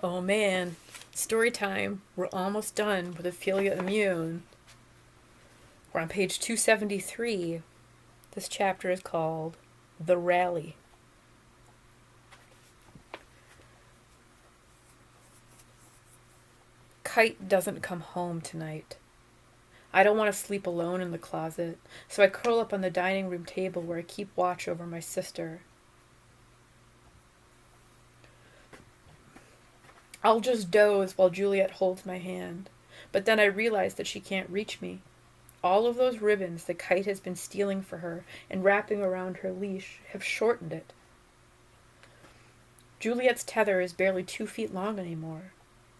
Oh man, story time. We're almost done with Ophelia Immune. We're on page 273. This chapter is called The Rally. Kite doesn't come home tonight. I don't want to sleep alone in the closet, so I curl up on the dining room table where I keep watch over my sister. I'll just doze while Juliet holds my hand, but then I realize that she can't reach me. All of those ribbons the kite has been stealing for her and wrapping around her leash have shortened it. Juliet's tether is barely 2 feet long anymore.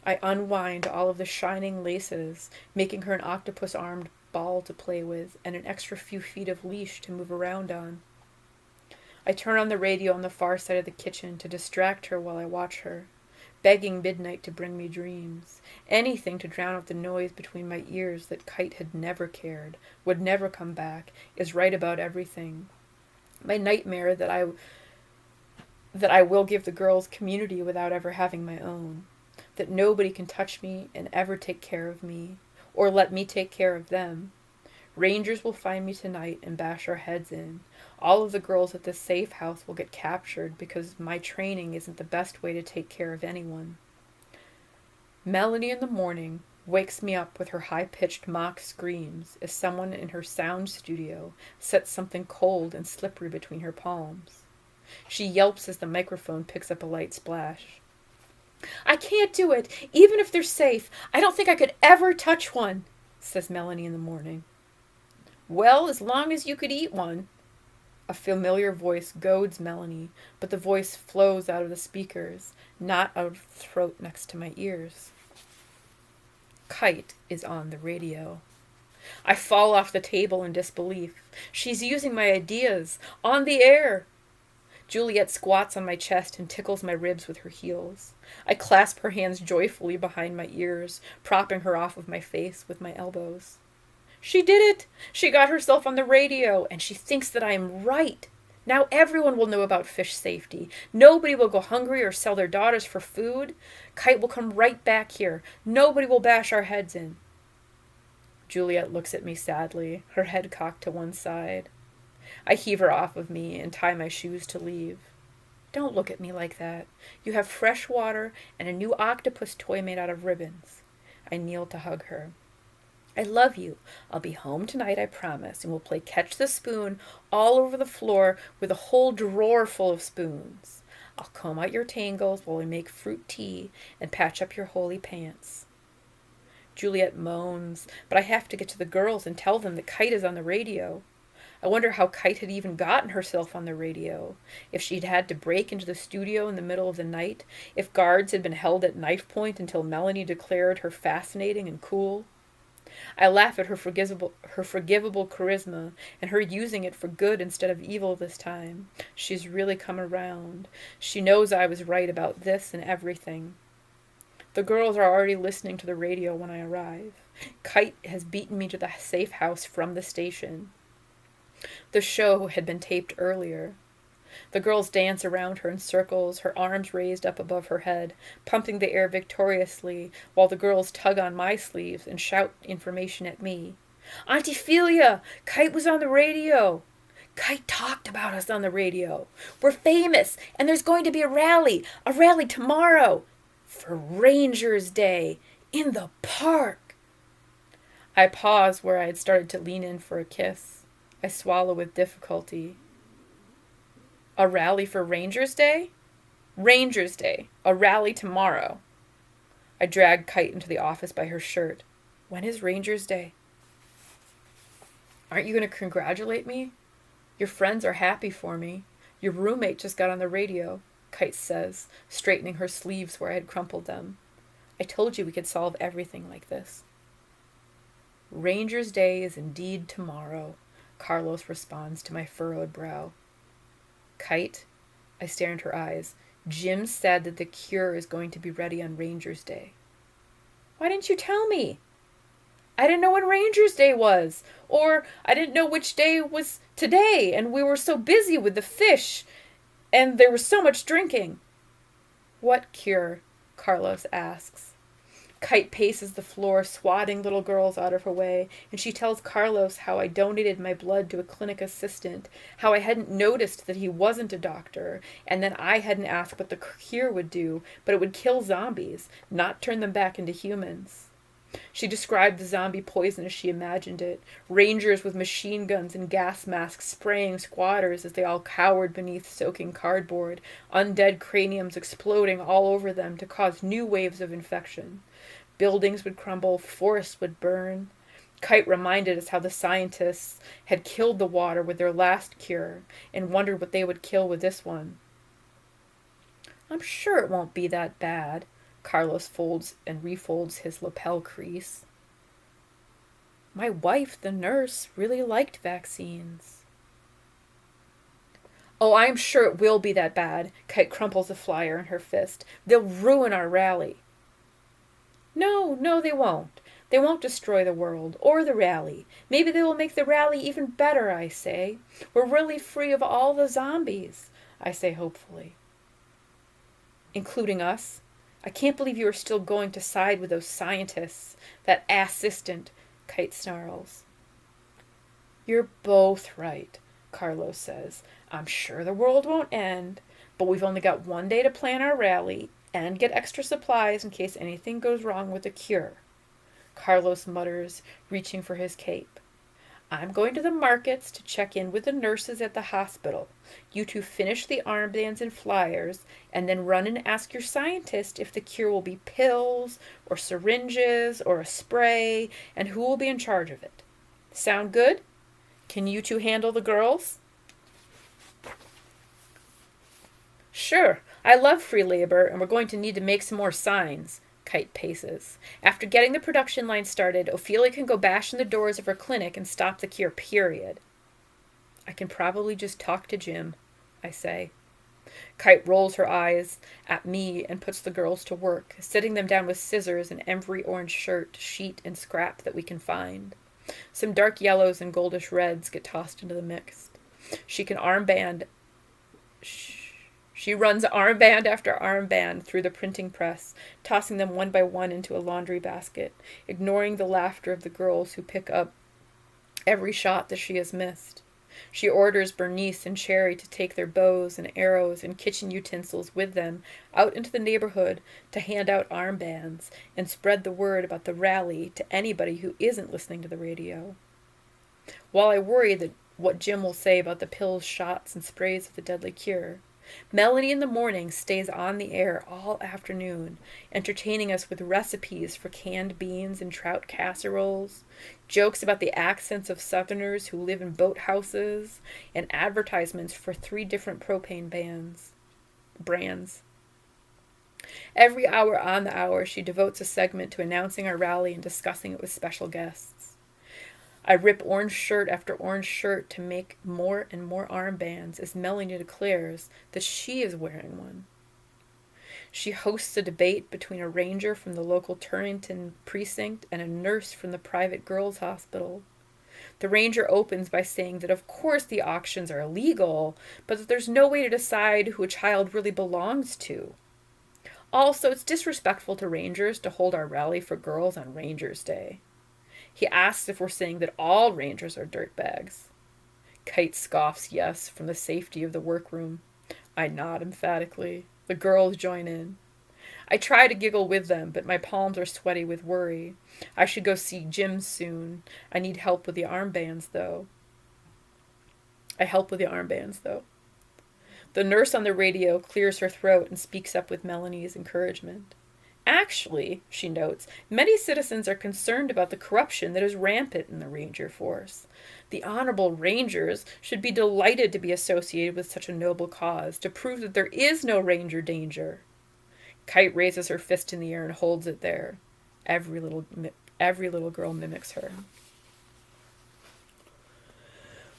I unwind all of the shining laces, making her an octopus-armed ball to play with and an extra few feet of leash to move around on. I turn on the radio on the far side of the kitchen to distract her while I watch her, begging midnight to bring me dreams, anything to drown out the noise between my ears that Kite had never cared, would never come back, is right about everything. My nightmare that I will give the girls community without ever having my own, that nobody can touch me and ever take care of me, or let me take care of them. Rangers will find me tonight and bash our heads in. All of the girls at this safe house will get captured because my training isn't the best way to take care of anyone. Melanie in the morning wakes me up with her high-pitched mock screams as someone in her sound studio sets something cold and slippery between her palms. She yelps as the microphone picks up a light splash. "I can't do it, even if they're safe. I don't think I could ever touch one," says Melanie in the morning. "Well, as long as you could eat one." A familiar voice goads Melanie, but the voice flows out of the speakers, not out of the throat next to my ears. Kite is on the radio. I fall off the table in disbelief. She's using my ideas. On the air. Juliet squats on my chest and tickles my ribs with her heels. I clasp her hands joyfully behind my ears, propping her off of my face with my elbows. "She did it! She got herself on the radio, and she thinks that I am right. Now everyone will know about fish safety. Nobody will go hungry or sell their daughters for food. Kite will come right back here. Nobody will bash our heads in." Juliet looks at me sadly, her head cocked to one side. I heave her off of me and tie my shoes to leave. "Don't look at me like that. You have fresh water and a new octopus toy made out of ribbons." I kneel to hug her. "I love you. I'll be home tonight, I promise, and we'll play catch the spoon all over the floor with a whole drawer full of spoons. I'll comb out your tangles while we make fruit tea and patch up your holy pants." Juliet moans, but I have to get to the girls and tell them that Kite is on the radio. I wonder how Kite had even gotten herself on the radio, if she'd had to break into the studio in the middle of the night, if guards had been held at knife point until Melanie declared her fascinating and cool. I laugh at her forgivable charisma and her using it for good instead of evil this time. She's really come around. She knows I was right about this and everything. The girls are already listening to the radio when I arrive. Kite has beaten me to the safe house from the station. The show had been taped earlier. The girls dance around her in circles, her arms raised up above her head, pumping the air victoriously, while the girls tug on my sleeves and shout information at me. "Auntie Ophelia! Kite was on the radio! Kite talked about us on the radio! We're famous, and there's going to be a rally tomorrow! For Rangers Day! In the park!" I pause where I had started to lean in for a kiss. I swallow with difficulty. "A rally for Rangers Day?" "Rangers Day. A rally tomorrow." I drag Kite into the office by her shirt. "When is Rangers Day?" "Aren't you going to congratulate me? Your friends are happy for me. Your roommate just got on the radio," Kite says, straightening her sleeves where I had crumpled them. "I told you we could solve everything like this." "Rangers Day is indeed tomorrow," Carlos responds to my furrowed brow. "Kite," I stare into her eyes, "Jim said that the cure is going to be ready on Rangers Day." "Why didn't you tell me?" "I didn't know when Rangers Day was, or I didn't know which day was today, and we were so busy with the fish, and there was so much drinking." "What cure?" Carlos asks. Kite paces the floor, swatting little girls out of her way, and she tells Carlos how I donated my blood to a clinic assistant, how I hadn't noticed that he wasn't a doctor, and then I hadn't asked what the cure would do, but it would kill zombies, not turn them back into humans. She described the zombie poison as she imagined it, rangers with machine guns and gas masks spraying squatters as they all cowered beneath soaking cardboard, undead craniums exploding all over them to cause new waves of infection. Buildings would crumble, forests would burn. Kite reminded us how the scientists had killed the water with their last cure and wondered what they would kill with this one. I'm sure it won't be that bad. Carlos folds and refolds his lapel crease. My wife, the nurse, really liked vaccines. Oh, I'm sure it will be that bad. Kite crumples a flyer in her fist. They'll ruin our rally. No, they won't. They won't destroy the world, or the rally. Maybe they will make the rally even better, I say. We're really free of all the zombies, I say hopefully. Including us? I can't believe you are still going to side with those scientists. That assistant, Kite snarls. You're both right, Carlos says. I'm sure the world won't end, but we've only got one day to plan our rally and get extra supplies in case anything goes wrong with the cure. Carlos mutters, reaching for his cape. I'm going to the markets to check in with the nurses at the hospital. You two finish the armbands and flyers, and then run and ask your scientist if the cure will be pills, or syringes, or a spray, and who will be in charge of it. Sound good? Can you two handle the girls? Sure. I love free labor, and we're going to need to make some more signs. Kite paces. After getting the production line started, Ophelia can go bash in the doors of her clinic and stop the cure, period. I can probably just talk to Jim, I say. Kite rolls her eyes at me and puts the girls to work, sitting them down with scissors and every orange shirt, sheet, and scrap that we can find. Some dark yellows and goldish reds get tossed into the mix. She runs armband after armband through the printing press, tossing them one by one into a laundry basket, ignoring the laughter of the girls who pick up every shot that she has missed. She orders Bernice and Cherry to take their bows and arrows and kitchen utensils with them out into the neighborhood to hand out armbands and spread the word about the rally to anybody who isn't listening to the radio. While I worry that what Jim will say about the pills, shots, and sprays of the deadly cure, Melanie in the morning stays on the air all afternoon, entertaining us with recipes for canned beans and trout casseroles, jokes about the accents of Southerners who live in boathouses, and advertisements for 3 different propane brands. Every hour on the hour, she devotes a segment to announcing our rally and discussing it with special guests. I rip orange shirt after orange shirt to make more and more armbands as Melanie declares that she is wearing one. She hosts a debate between a ranger from the local Turrington precinct and a nurse from the private girls' hospital. The ranger opens by saying that of course the auctions are illegal, but that there's no way to decide who a child really belongs to. Also, it's disrespectful to rangers to hold our rally for girls on Rangers' Day. He asks if we're saying that all rangers are dirtbags. Kite scoffs yes from the safety of the workroom. I nod emphatically. The girls join in. I try to giggle with them, but my palms are sweaty with worry. I should go see Jim soon. I need help with the armbands, though. The nurse on the radio clears her throat and speaks up with Melanie's encouragement. Actually, she notes, many citizens are concerned about the corruption that is rampant in the ranger force. The honorable rangers should be delighted to be associated with such a noble cause, to prove that there is no ranger danger. Kite raises her fist in the air and holds it there. Every little girl mimics her.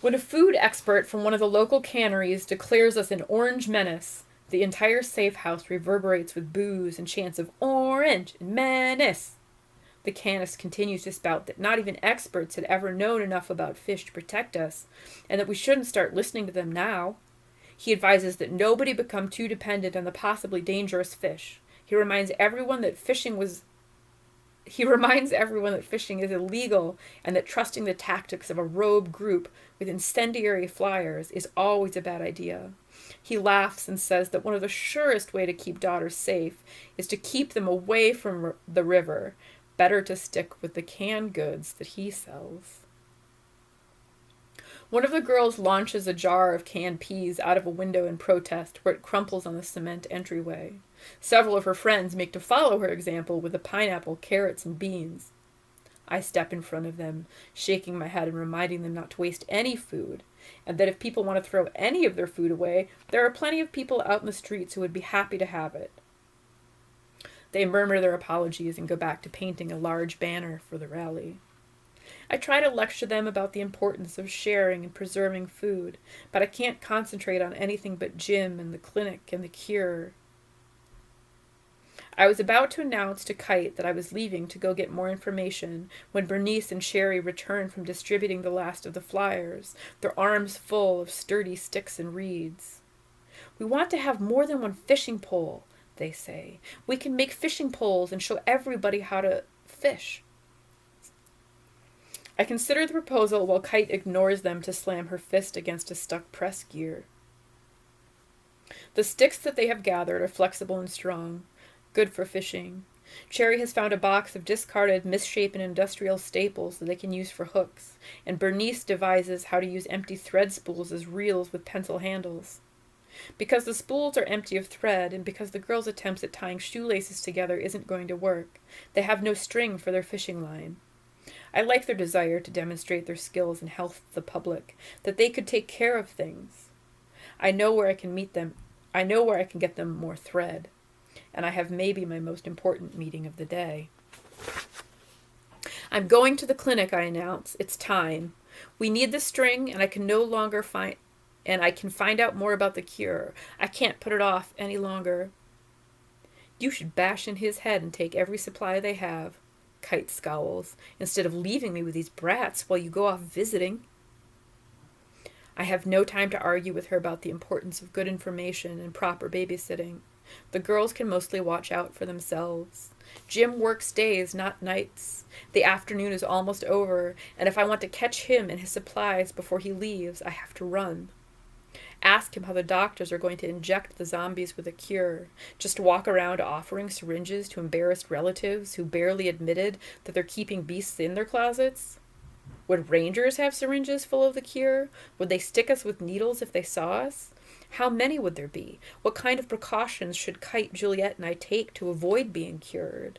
When a food expert from one of the local canneries declares us an orange menace, the entire safe house reverberates with boos and chants of "Orange and menace." The canist continues to spout that not even experts had ever known enough about fish to protect us, and that we shouldn't start listening to them now. He advises that nobody become too dependent on the possibly dangerous fish. He reminds everyone that fishing is illegal and that trusting the tactics of a rogue group with incendiary flyers is always a bad idea. He laughs and says that one of the surest way to keep daughters safe is to keep them away from the river. Better to stick with the canned goods that he sells. One of the girls launches a jar of canned peas out of a window in protest, where it crumples on the cement entryway. Several of her friends make to follow her example with the pineapple, carrots, and beans. I step in front of them, shaking my head and reminding them not to waste any food, and that if people want to throw any of their food away, there are plenty of people out in the streets who would be happy to have it. They murmur their apologies and go back to painting a large banner for the rally. I try to lecture them about the importance of sharing and preserving food, but I can't concentrate on anything but Jim and the clinic and the cure. I was about to announce to Kite that I was leaving to go get more information when Bernice and Sherry returned from distributing the last of the flyers, their arms full of sturdy sticks and reeds. "We want to have more than one fishing pole," they say. "We can make fishing poles and show everybody how to fish." I consider the proposal while Kite ignores them to slam her fist against a stuck press gear. The sticks that they have gathered are flexible and strong, good for fishing. Cherry has found a box of discarded, misshapen industrial staples that they can use for hooks, and Bernice devises how to use empty thread spools as reels with pencil handles. Because the spools are empty of thread, and because the girls' attempts at tying shoelaces together isn't going to work, they have no string for their fishing line. I like their desire to demonstrate their skills and help the public, that they could take care of things. I know where I can meet them. I know where I can get them more thread. And I have maybe my most important meeting of the day. "I'm going to the clinic," I announce. "It's time. We need the string, and I can find out more about the cure. I can't put it off any longer." "You should bash in his head and take every supply they have," Kite scowls, "instead of leaving me with these brats while you go off visiting." I have no time to argue with her about the importance of good information and proper babysitting. The girls can mostly watch out for themselves. Jim works days, not nights. The afternoon is almost over, and if I want to catch him and his supplies before he leaves, I have to run. Ask him how the doctors are going to inject the zombies with a cure. Just walk around offering syringes to embarrassed relatives who barely admitted that they're keeping beasts in their closets? Would rangers have syringes full of the cure? Would they stick us with needles if they saw us? How many would there be? What kind of precautions should Kite, Juliet, and I take to avoid being cured?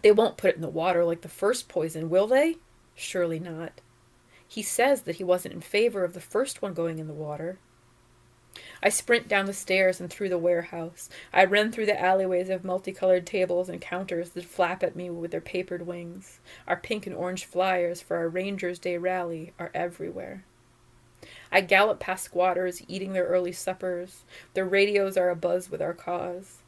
They won't put it in the water like the first poison, will they? Surely not. He says that he wasn't in favor of the first one going in the water. I sprint down the stairs and through the warehouse. I run through the alleyways of multicolored tables and counters that flap at me with their papered wings. Our pink and orange flyers for our Rangers' Day rally are everywhere. I gallop past squatters eating their early suppers. Their radios are abuzz with our cause.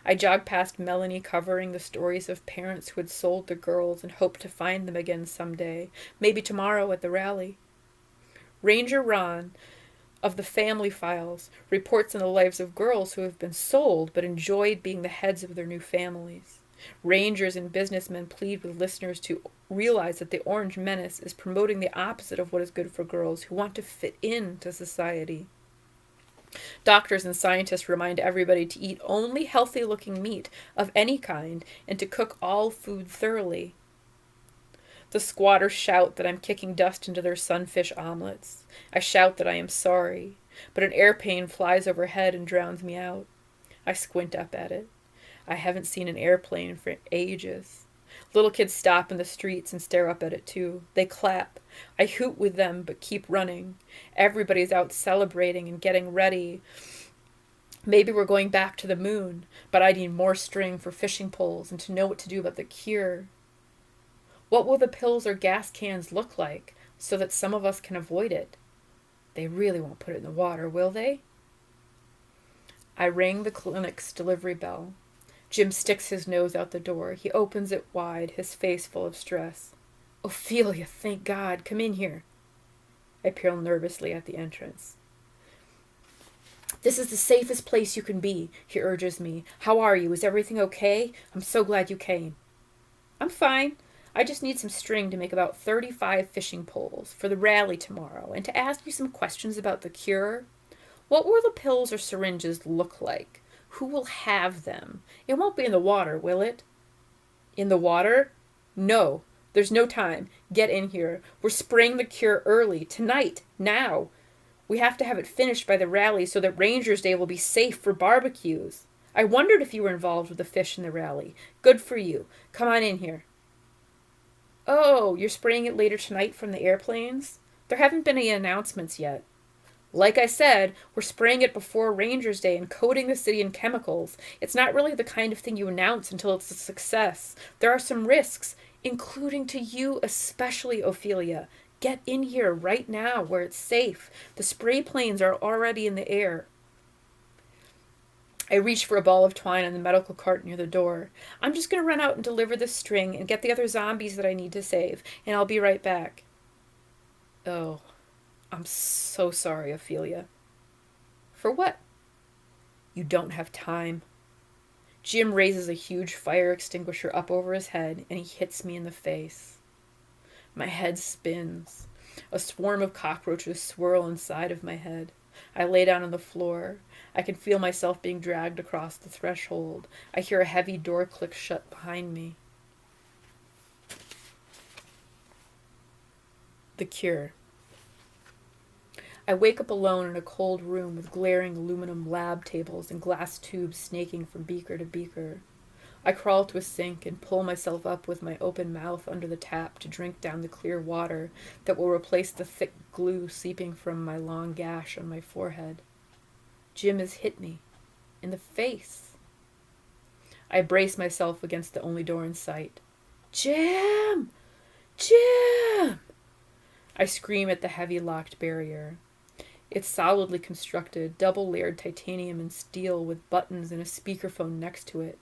I jog past Melanie covering the stories of parents who had sold the girls and hoped to find them again someday, maybe tomorrow at the rally. Ranger Ron, of the Family Files, reports on the lives of girls who have been sold but enjoyed being the heads of their new families. Rangers and businessmen plead with listeners to realize that the Orange Menace is promoting the opposite of what is good for girls who want to fit into society. Doctors and scientists remind everybody to eat only healthy-looking meat of any kind and to cook all food thoroughly. The squatters shout that I'm kicking dust into their sunfish omelets. I shout that I am sorry, but an airplane flies overhead and drowns me out. I squint up at it. I haven't seen an airplane for ages. Little kids stop in the streets and stare up at it too. They clap. I hoot with them, but keep running. Everybody's out celebrating and getting ready. Maybe we're going back to the moon, but I need more string for fishing poles and to know what to do about the cure. What will the pills or gas cans look like so that some of us can avoid it? They really won't put it in the water, will they? I ring the clinic's delivery bell. Jim sticks his nose out the door. He opens it wide, his face full of stress. "Ophelia, thank God. Come in here." I peer nervously at the entrance. This is the safest place you can be, he urges me. How are you? Is everything okay? I'm so glad you came. I'm fine. I just need some string to make about 35 fishing poles for the rally tomorrow and to ask you some questions about the cure. What will the pills or syringes look like? Who will have them? It won't be in the water, will it? In the water? No. There's no time. Get in here. We're spraying the cure early. Tonight. Now. We have to have it finished by the rally so that Rangers Day will be safe for barbecues. I wondered if you were involved with the fish in the rally. Good for you. Come on in here. Oh, you're spraying it later tonight from the airplanes? There haven't been any announcements yet. Like I said, we're spraying it before Rangers Day and coating the city in chemicals. It's not really the kind of thing you announce until it's a success. There are some risks, including to you especially, Ophelia. Get in here right now where it's safe. The spray planes are already in the air. I reach for a ball of twine on the medical cart near the door. I'm just going to run out and deliver this string and get the other zombies that I need to save, and I'll be right back. Oh, I'm so sorry, Ophelia. For what? You don't have time. Jim raises a huge fire extinguisher up over his head, and he hits me in the face. My head spins. A swarm of cockroaches swirl inside of my head. I lay down on the floor. I can feel myself being dragged across the threshold. I hear a heavy door click shut behind me. The cure. I wake up alone in a cold room with glaring aluminum lab tables and glass tubes snaking from beaker to beaker. I crawl to a sink and pull myself up with my open mouth under the tap to drink down the clear water that will replace the thick glue seeping from my long gash on my forehead. Jim has hit me in the face. I brace myself against the only door in sight. Jim! Jim! I scream at the heavy locked barrier. It's solidly constructed, double-layered titanium and steel with buttons and a speakerphone next to it.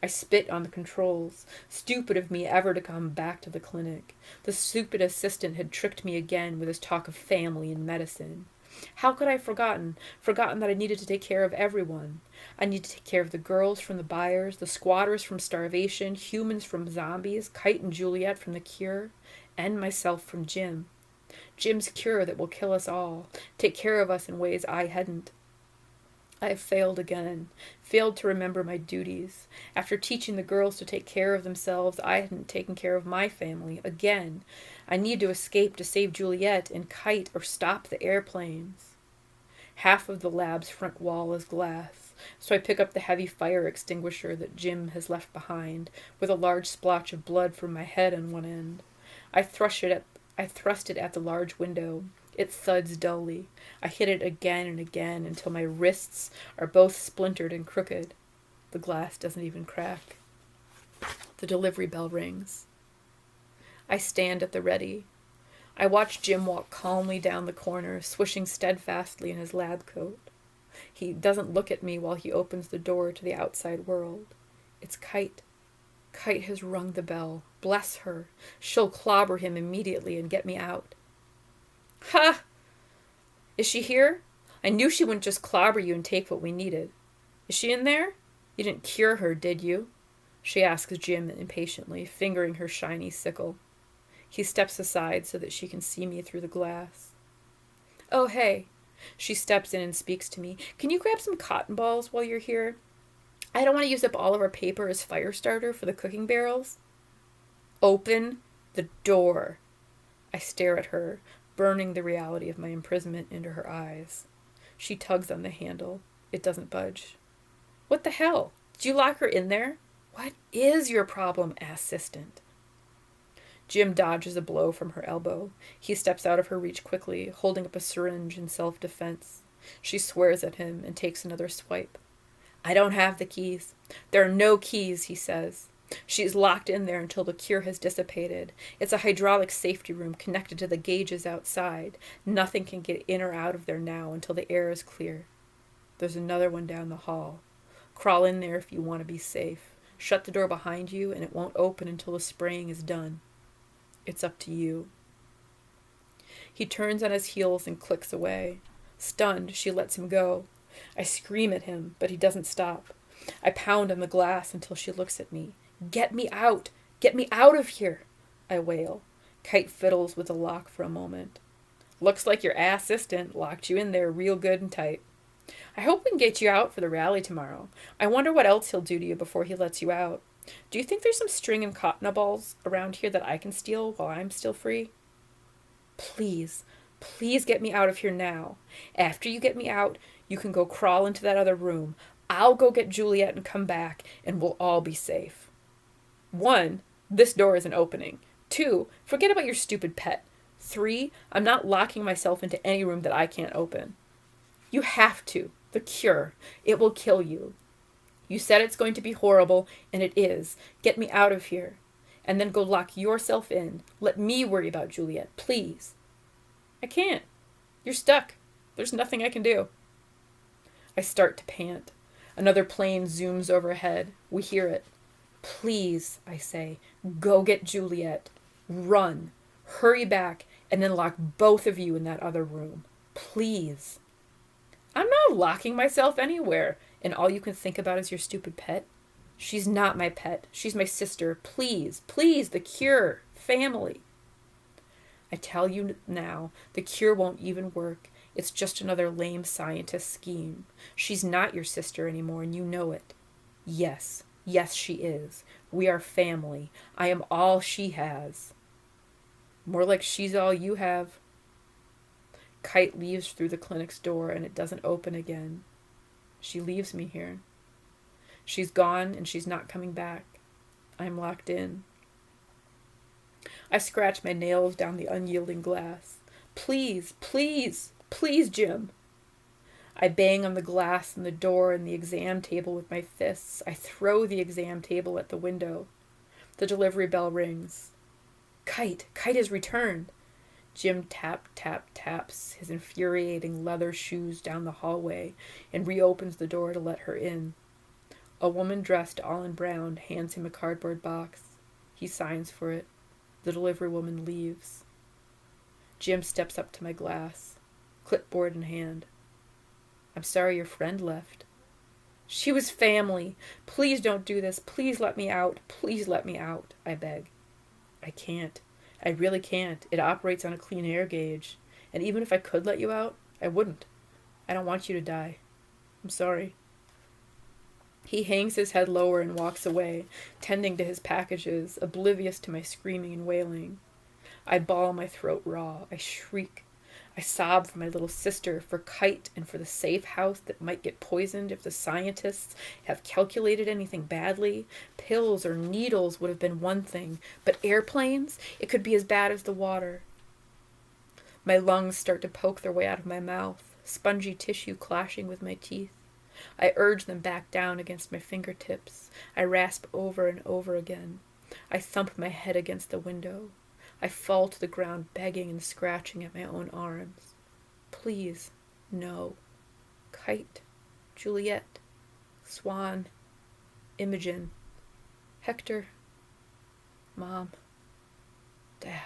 I spit on the controls. Stupid of me ever to come back to the clinic. The stupid assistant had tricked me again with his talk of family and medicine. How could I have forgotten that I needed to take care of everyone? I needed to take care of the girls from the buyers, the squatters from starvation, humans from zombies, Kite and Juliet from the cure, and myself from Jim. Jim's cure that will kill us all, take care of us in ways I hadn't. I have failed again, failed to remember my duties. After teaching the girls to take care of themselves, I hadn't taken care of my family. Again, I need to escape to save Juliet and Kite or stop the airplanes. Half of the lab's front wall is glass, so I pick up the heavy fire extinguisher that Jim has left behind, with a large splotch of blood from my head on one end. I thrust it at the large window. It thuds dully. I hit it again and again until my wrists are both splintered and crooked. The glass doesn't even crack. The delivery bell rings. I stand at the ready. I watch Jim walk calmly down the corner, swishing steadfastly in his lab coat. He doesn't look at me while he opens the door to the outside world. It's Kite. Kite has rung the bell. Bless her. She'll clobber him immediately and get me out. Ha! Is she here? I knew she wouldn't just clobber you and take what we needed. Is she in there? You didn't cure her, did you? She asks Jim impatiently, fingering her shiny sickle. He steps aside so that she can see me through the glass. Oh, hey. She steps in and speaks to me. Can you grab some cotton balls while you're here? I don't want to use up all of our paper as fire starter for the cooking barrels. Open the door. I stare at her, burning the reality of my imprisonment into her eyes. She tugs on the handle. It doesn't budge. What the hell? Did you lock her in there? What is your problem, assistant? Jim dodges a blow from her elbow. He steps out of her reach quickly, holding up a syringe in self-defense. She swears at him and takes another swipe. I don't have the keys. There are no keys, he says. She's locked in there until the cure has dissipated. It's a hydraulic safety room connected to the gauges outside. Nothing can get in or out of there now until the air is clear. There's another one down the hall. Crawl in there if you want to be safe. Shut the door behind you and it won't open until the spraying is done. It's up to you. He turns on his heels and clicks away. Stunned, she lets him go. I scream at him, but he doesn't stop. I pound on the glass until she looks at me. Get me out! Get me out of here! I wail. Kite fiddles with the lock for a moment. Looks like your assistant locked you in there real good and tight. I hope we can get you out for the rally tomorrow. I wonder what else he'll do to you before he lets you out. Do you think there's some string and cotton balls around here that I can steal while I'm still free? Please, please get me out of here now. After you get me out, you can go crawl into that other room. I'll go get Juliet and come back, and we'll all be safe. 1, this door isn't opening. 2, forget about your stupid pet. 3, I'm not locking myself into any room that I can't open. You have to. The cure. It will kill you. You said it's going to be horrible, and it is. Get me out of here. And then go lock yourself in. Let me worry about Juliet, please. I can't. You're stuck. There's nothing I can do. I start to pant. Another plane zooms overhead. We hear it. Please, I say, go get Juliet. Run. Hurry back, and then lock both of you in that other room. Please. I'm not locking myself anywhere, and all you can think about is your stupid pet. She's not my pet. She's my sister. Please, please, the cure. Family. I tell you now, the cure won't even work. It's just another lame scientist scheme. She's not your sister anymore, and you know it. Yes, yes, she is. We are family. I am all she has. More like she's all you have. Kite leaves through the clinic's door, and it doesn't open again. She leaves me here. She's gone, and she's not coming back. I'm locked in. I scratch my nails down the unyielding glass. Please, please, please, Jim. I bang on the glass and the door and the exam table with my fists. I throw the exam table at the window. The delivery bell rings. Kite has returned. Jim taps his infuriating leather shoes down the hallway and reopens the door to let her in. A woman dressed all in brown hands him a cardboard box. He signs for it. The delivery woman leaves. Jim steps up to my glass, clipboard in hand. I'm sorry your friend left. She was family. Please don't do this. Please let me out. Please let me out, I beg. I can't. I really can't. It operates on a clean air gauge. And even if I could let you out, I wouldn't. I don't want you to die. I'm sorry. He hangs his head lower and walks away, tending to his packages, oblivious to my screaming and wailing. I bawl my throat raw. I shriek. I sob for my little sister, for Kite, and for the safe house that might get poisoned if the scientists have calculated anything badly. Pills or needles would have been one thing, but airplanes? It could be as bad as the water. My lungs start to poke their way out of my mouth, spongy tissue clashing with my teeth. I urge them back down against my fingertips. I rasp over and over again. I thump my head against the window. I fall to the ground begging and scratching at my own arms. Please, no. Kite, Juliet, Swan, Imogen, Hector, Mom, Dad.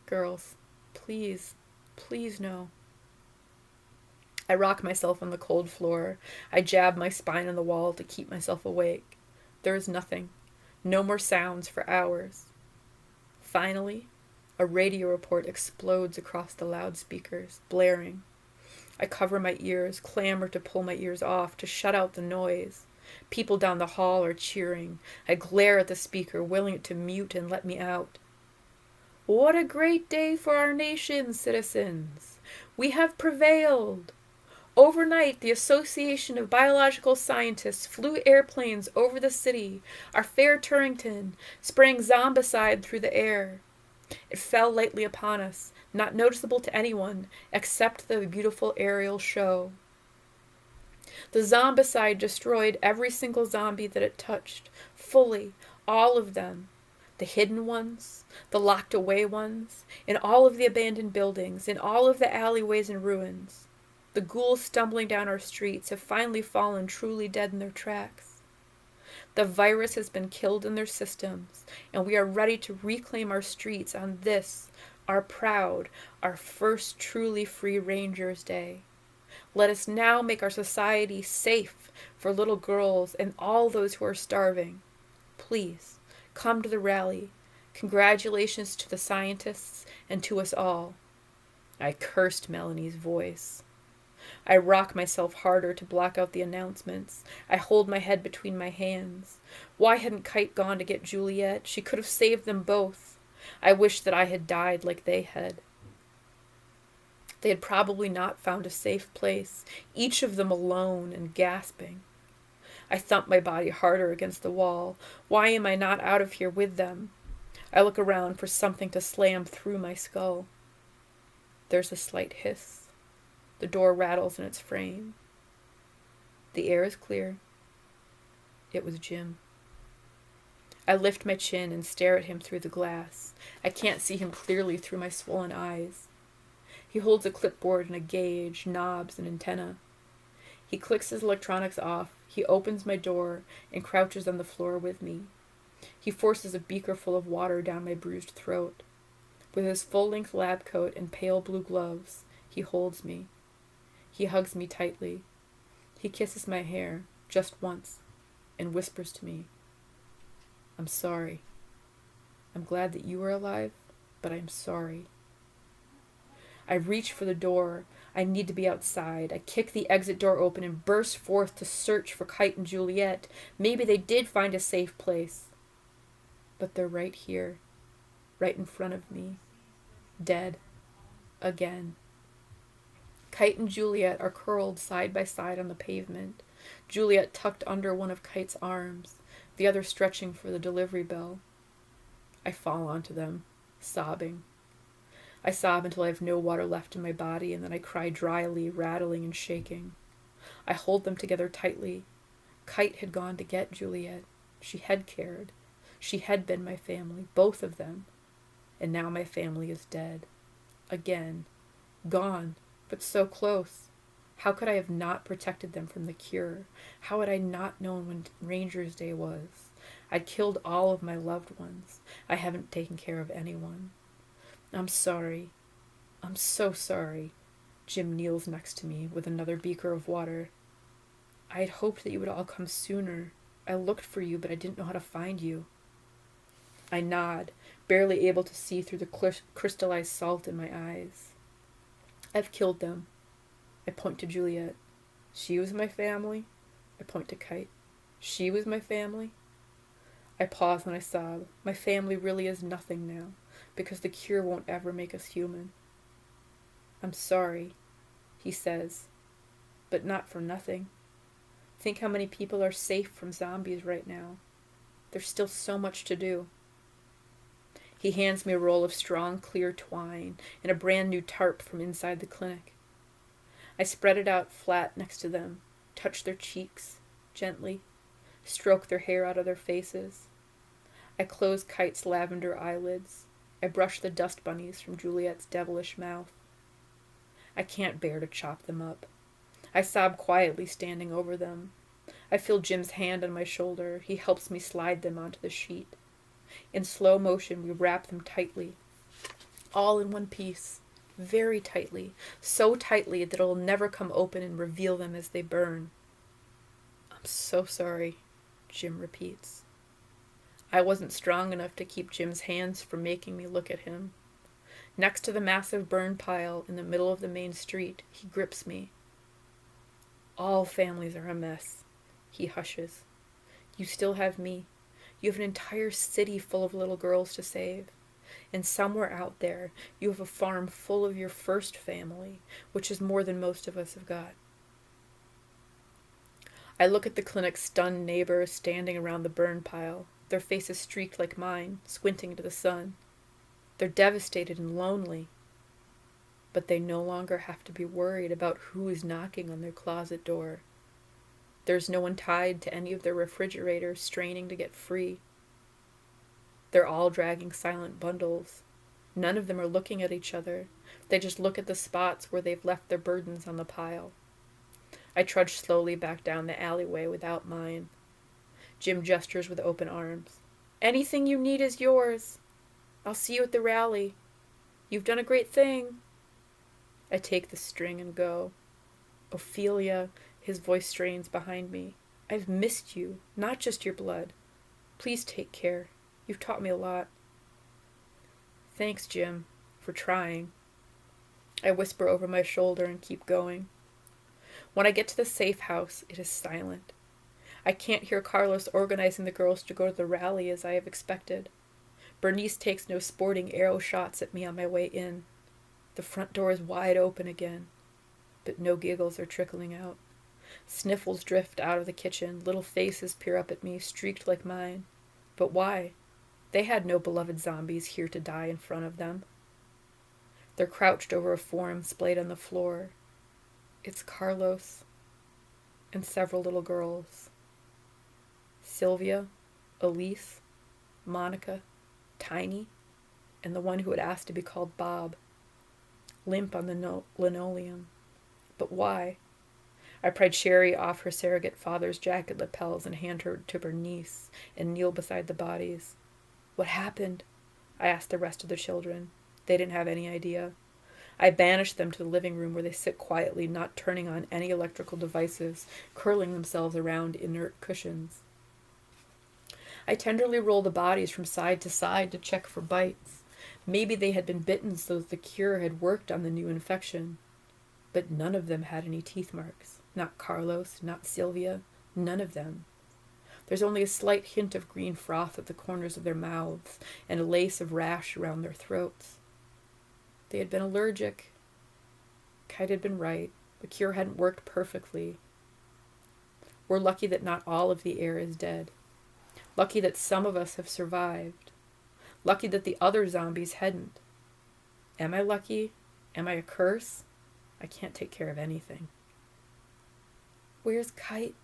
Girls, please, please no. I rock myself on the cold floor. I jab my spine on the wall to keep myself awake. There is nothing. No more sounds for hours. Finally, a radio report explodes across the loudspeakers, blaring. I cover my ears, clamor to pull my ears off, to shut out the noise. People down the hall are cheering. I glare at the speaker, willing it to mute and let me out. What a great day for our nation, citizens! We have prevailed! Overnight, the Association of Biological Scientists flew airplanes over the city, our fair Turrington, spraying zombicide through the air. It fell lightly upon us, not noticeable to anyone, except the beautiful aerial show. The zombicide destroyed every single zombie that it touched, fully, all of them. The hidden ones, the locked away ones, in all of the abandoned buildings, in all of the alleyways and ruins. The ghouls stumbling down our streets have finally fallen truly dead in their tracks. The virus has been killed in their systems, and we are ready to reclaim our streets on this, our proud, our first truly free Rangers' Day. Let us now make our society safe for little girls and all those who are starving. Please, come to the rally. Congratulations to the scientists and to us all." I cursed Melanie's voice. I rock myself harder to block out the announcements. I hold my head between my hands. Why hadn't Kite gone to get Juliet? She could have saved them both. I wish that I had died like they had. They had probably not found a safe place, each of them alone and gasping. I thump my body harder against the wall. Why am I not out of here with them? I look around for something to slam through my skull. There's a slight hiss. The door rattles in its frame. The air is clear. It was Jim. I lift my chin and stare at him through the glass. I can't see him clearly through my swollen eyes. He holds a clipboard and a gauge, knobs, and antenna. He clicks his electronics off. He opens my door and crouches on the floor with me. He forces a beaker full of water down my bruised throat. With his full-length lab coat and pale blue gloves, he holds me. He hugs me tightly. He kisses my hair, just once, and whispers to me, "I'm sorry. I'm glad that you are alive, but I'm sorry." I reach for the door. I need to be outside. I kick the exit door open and burst forth to search for Kite and Juliet. Maybe they did find a safe place. But they're right here, right in front of me, dead, again. Kite and Juliet are curled side by side on the pavement, Juliet tucked under one of Kite's arms, the other stretching for the delivery bell. I fall onto them, sobbing. I sob until I have no water left in my body, and then I cry dryly, rattling and shaking. I hold them together tightly. Kite had gone to get Juliet. She had cared. She had been my family, both of them. And now my family is dead. Again. Gone, but so close. How could I have not protected them from the cure? How had I not known when Rangers Day was? I'd killed all of my loved ones. I haven't taken care of anyone. I'm sorry. I'm so sorry. Jim kneels next to me with another beaker of water. I had hoped that you would all come sooner. I looked for you, but I didn't know how to find you. I nod, barely able to see through the crystallized salt in my eyes. I've killed them. I point to Juliet. She was my family. I point to Kite. She was my family. I pause and I sob. My family really is nothing now, because the cure won't ever make us human. I'm sorry, he says, but not for nothing. Think how many people are safe from zombies right now. There's still so much to do. He hands me a roll of strong, clear twine and a brand new tarp from inside the clinic. I spread it out flat next to them, touch their cheeks, gently, stroke their hair out of their faces. I close Kite's lavender eyelids. I brush the dust bunnies from Juliet's devilish mouth. I can't bear to chop them up. I sob quietly, standing over them. I feel Jim's hand on my shoulder. He helps me slide them onto the sheet. In slow motion, we wrap them tightly, all in one piece, very tightly, so tightly that it'll never come open and reveal them as they burn. I'm so sorry, Jim repeats. I wasn't strong enough to keep Jim's hands from making me look at him. Next to the massive burn pile in the middle of the main street, he grips me. All families are a mess, he hushes. You still have me. You have an entire city full of little girls to save. And somewhere out there, you have a farm full of your first family, which is more than most of us have got. I look at the clinic's stunned neighbors standing around the burn pile, their faces streaked like mine, squinting into the sun. They're devastated and lonely. But they no longer have to be worried about who is knocking on their closet door. There's no one tied to any of their refrigerators straining to get free. They're all dragging silent bundles. None of them are looking at each other. They just look at the spots where they've left their burdens on the pile. I trudge slowly back down the alleyway without mine. Jim gestures with open arms. Anything you need is yours. I'll see you at the rally. You've done a great thing. I take the string and go. Ophelia, his voice strains behind me. I've missed you, not just your blood. Please take care. You've taught me a lot. Thanks, Jim, for trying. I whisper over my shoulder and keep going. When I get to the safe house, it is silent. I can't hear Carlos organizing the girls to go to the rally as I have expected. Bernice takes no sporting arrow shots at me on my way in. The front door is wide open again, but no giggles are trickling out. Sniffles drift out of the kitchen, little faces peer up at me, streaked like mine. But why? They had no beloved zombies here to die in front of them. They're crouched over a form splayed on the floor. It's Carlos and several little girls. Sylvia, Elise, Monica, Tiny, and the one who had asked to be called Bob. Limp on the linoleum. But why? I pried Sherry off her surrogate father's jacket lapels and hand her to Bernice and kneel beside the bodies. What happened? I asked the rest of the children. They didn't have any idea. I banished them to the living room where they sit quietly, not turning on any electrical devices, curling themselves around inert cushions. I tenderly rolled the bodies from side to side to check for bites. Maybe they had been bitten so that the cure had worked on the new infection. But none of them had any teeth marks. Not Carlos, not Sylvia, none of them. There's only a slight hint of green froth at the corners of their mouths and a lace of rash around their throats. They had been allergic. Kite had been right. The cure hadn't worked perfectly. We're lucky that not all of the air is dead. Lucky that some of us have survived. Lucky that the other zombies hadn't. Am I lucky? Am I a curse? I can't take care of anything. Where's Kite?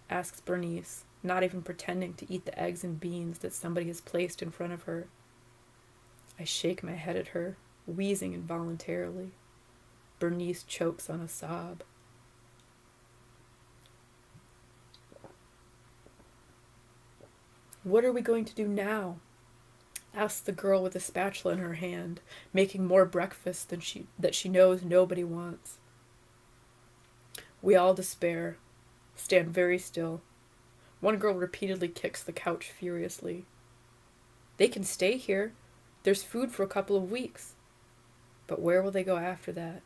Asks Bernice, not even pretending to eat the eggs and beans that somebody has placed in front of her. I shake my head at her, wheezing involuntarily. Bernice chokes on a sob. What are we going to do now? Asks the girl with the spatula in her hand, making more breakfast than she knows nobody wants. We all despair, stand very still. One girl repeatedly kicks the couch furiously. They can stay here. There's food for a couple of weeks. But where will they go after that?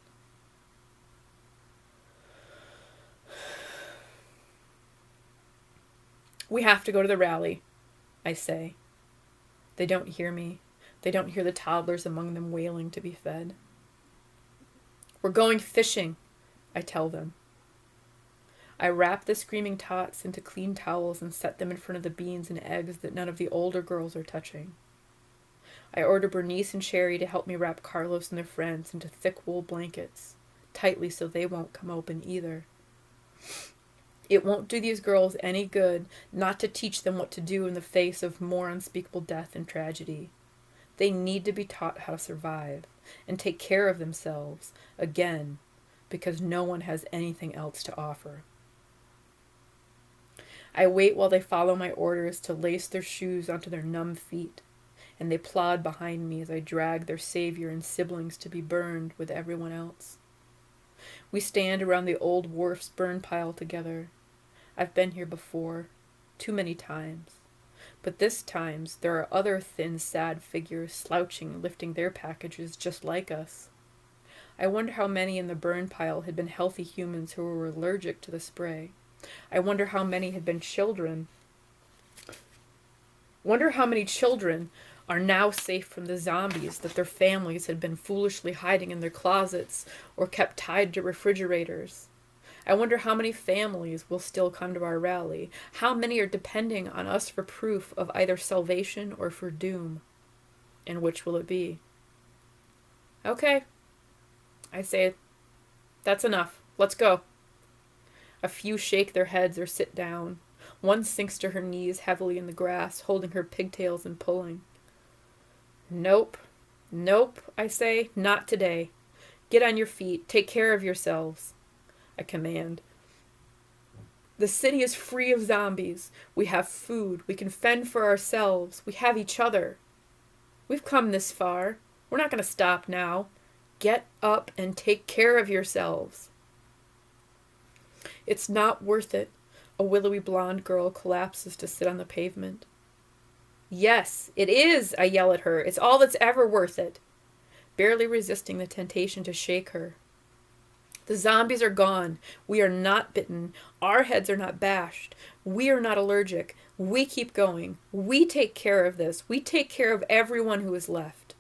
We have to go to the rally, I say. They don't hear me. They don't hear the toddlers among them wailing to be fed. We're going fishing, I tell them. I wrap the screaming tots into clean towels and set them in front of the beans and eggs that none of the older girls are touching. I order Bernice and Sherry to help me wrap Carlos and their friends into thick wool blankets, tightly so they won't come open either. It won't do these girls any good not to teach them what to do in the face of more unspeakable death and tragedy. They need to be taught how to survive and take care of themselves, again, because no one has anything else to offer. I wait while they follow my orders to lace their shoes onto their numb feet, and they plod behind me as I drag their savior and siblings to be burned with everyone else. We stand around the old wharf's burn pile together. I've been here before, too many times. But this times there are other thin, sad figures slouching and lifting their packages just like us. I wonder how many in the burn pile had been healthy humans who were allergic to the spray. I wonder how many had been children. Wonder how many children are now safe from the zombies that their families had been foolishly hiding in their closets or kept tied to refrigerators. I wonder how many families will still come to our rally. How many are depending on us for proof of either salvation or for doom? And which will it be? Okay, I say, that's enough. Let's go. A few shake their heads or sit down. One sinks to her knees heavily in the grass, holding her pigtails and pulling. Nope, I say, not today. Get on your feet. Take care of yourselves. I command. The city is free of zombies. We have food. We can fend for ourselves. We have each other. We've come this far. We're not going to stop now. Get up and take care of yourselves. It's not worth it. A willowy blonde girl collapses to sit on the pavement. Yes, it is, I yell at her. It's all that's ever worth it. Barely resisting the temptation to shake her. The zombies are gone. We are not bitten. Our heads are not bashed. We are not allergic. We keep going. We take care of this. We take care of everyone who is left.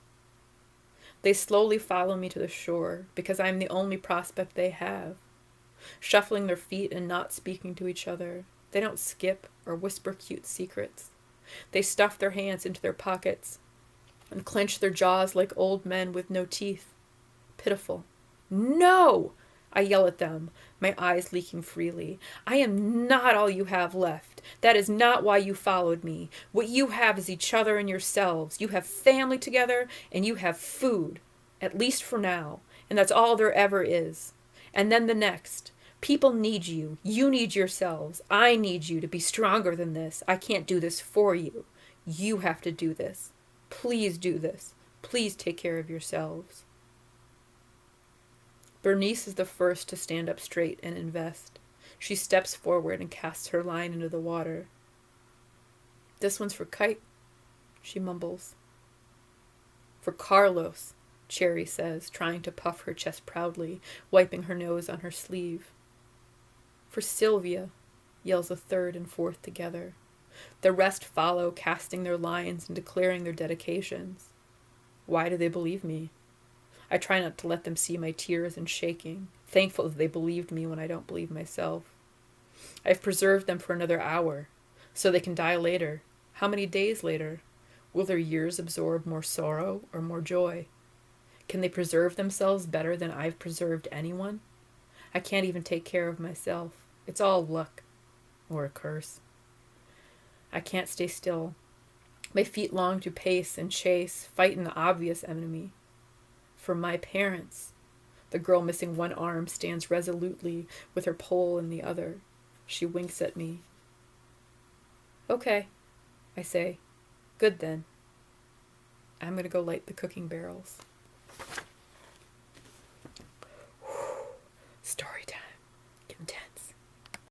They slowly follow me to the shore because I am the only prospect they have. Shuffling their feet and not speaking to each other. They don't skip or whisper cute secrets. They stuff their hands into their pockets and clench their jaws like old men with no teeth. Pitiful. No! I yell at them, my eyes leaking freely. I am not all you have left. That is not why you followed me. What you have is each other and yourselves. You have family together, and you have food. At least for now. And that's all there ever is. And then the next. People need you. You need yourselves. I need you to be stronger than this. I can't do this for you. You have to do this. Please do this. Please take care of yourselves. Bernice is the first to stand up straight and invest. She steps forward and casts her line into the water. This one's for Kite, she mumbles. For Carlos, Cherry says, trying to puff her chest proudly, wiping her nose on her sleeve. For Sylvia, yells the third and fourth together. The rest follow, casting their lines and declaring their dedications. Why do they believe me? I try not to let them see my tears and shaking, thankful that they believed me when I don't believe myself. I've preserved them for another hour, so they can die later. How many days later? Will their years absorb more sorrow or more joy? Can they preserve themselves better than I've preserved anyone? I can't even take care of myself. It's all luck, or a curse. I can't stay still. My feet long to pace and chase, fight an obvious enemy. For my parents. The girl missing one arm stands resolutely with her pole in the other. She winks at me. Okay, I say. Good then. I'm going to go light the cooking barrels.